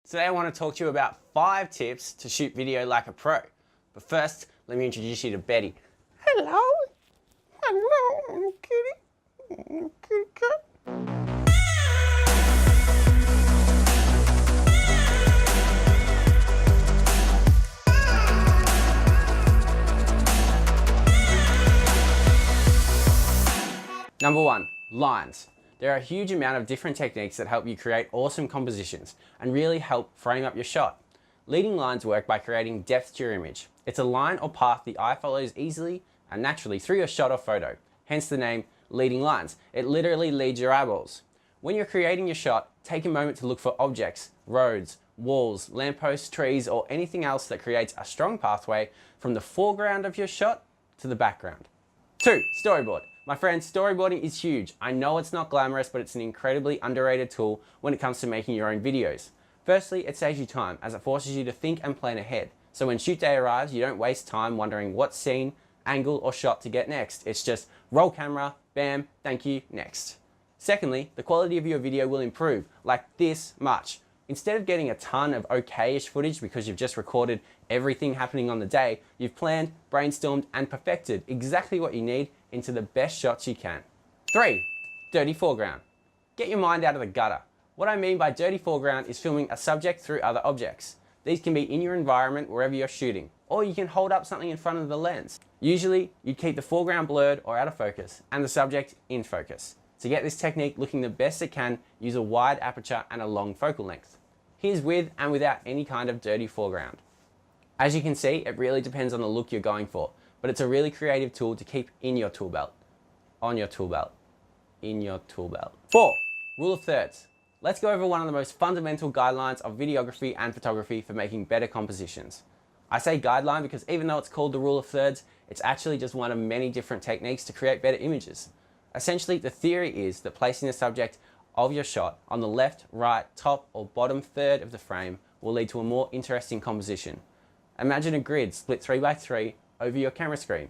Today I want to talk to you about 5 tips to shoot video like a pro. But first, let me introduce you to Betty. Hello. Hello, kitty. Kitty cat. Number 1, lines. There are a huge amount of different techniques that help you create awesome compositions and really help frame up your shot. Leading lines work by creating depth to your image. It's a line or path the eye follows easily and naturally through your shot or photo, hence the name leading lines. It literally leads your eyeballs. When you're creating your shot, take a moment to look for objects, roads, walls, lampposts, trees, or anything else that creates a strong pathway from the foreground of your shot to the background. 2, storyboard. My friends, storyboarding is huge. I know it's not glamorous, but it's an incredibly underrated tool when it comes to making your own videos. Firstly, it saves you time as it forces you to think and plan ahead. So when shoot day arrives, you don't waste time wondering what scene, angle, or shot to get next. It's just roll camera, bam, thank you, next. Secondly, the quality of your video will improve, like this much. Instead of getting a ton of okay-ish footage because you've just recorded everything happening on the day, you've planned, brainstormed, and perfected exactly what you need into the best shots you can. 3, dirty foreground. Get your mind out of the gutter. What I mean by dirty foreground is filming a subject through other objects. These can be in your environment wherever you're shooting, or you can hold up something in front of the lens. Usually, you'd keep the foreground blurred or out of focus, and the subject in focus. To get this technique looking the best it can, use a wide aperture and a long focal length. Here's with and without any kind of dirty foreground. As you can see, it really depends on the look you're going for, but it's a really creative tool to keep in your tool belt. On your tool belt. In your tool belt. 4, rule of thirds. Let's go over one of the most fundamental guidelines of videography and photography for making better compositions. I say guideline because even though it's called the rule of thirds, it's actually just one of many different techniques to create better images. Essentially, the theory is that placing the subject of your shot on the left, right, top, or bottom third of the frame will lead to a more interesting composition. Imagine a grid split 3 by 3 over your camera screen,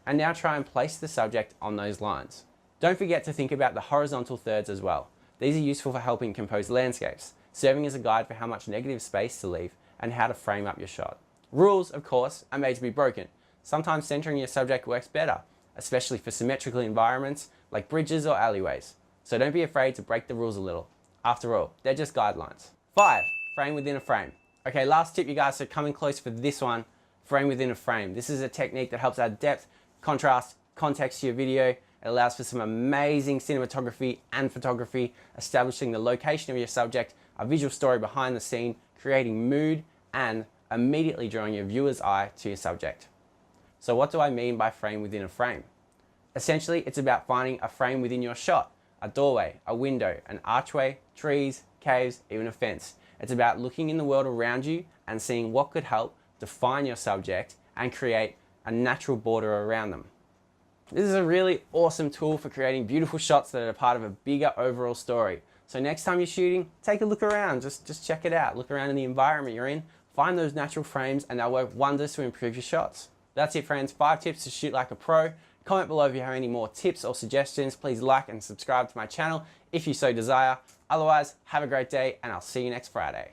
and now try and place the subject on those lines. Don't forget to think about the horizontal thirds as well. These are useful for helping compose landscapes, serving as a guide for how much negative space to leave and how to frame up your shot. Rules, of course, are made to be broken. Sometimes centering your subject works better, especially for symmetrical environments like bridges or alleyways. So don't be afraid to break the rules a little. After all, they're just guidelines. 5, frame within a frame. Okay, last tip you guys, so coming close for this one, frame within a frame. This is a technique that helps add depth, contrast, context to your video. It allows for some amazing cinematography and photography, establishing the location of your subject, a visual story behind the scene, creating mood, and immediately drawing your viewer's eye to your subject. So what do I mean by frame within a frame? Essentially, it's about finding a frame within your shot. A doorway, a window, an archway, trees, caves, even a fence. It's about looking in the world around you and seeing what could help define your subject and create a natural border around them. This is a really awesome tool for creating beautiful shots that are part of a bigger overall story. So next time you're shooting, take a look around, just check it out. Look around in the environment you're in, find those natural frames, and they'll work wonders to improve your shots. That's it, friends. 5 tips to shoot like a pro. Comment below if you have any more tips or suggestions. Please like and subscribe to my channel if you so desire. Otherwise, have a great day and I'll see you next Friday.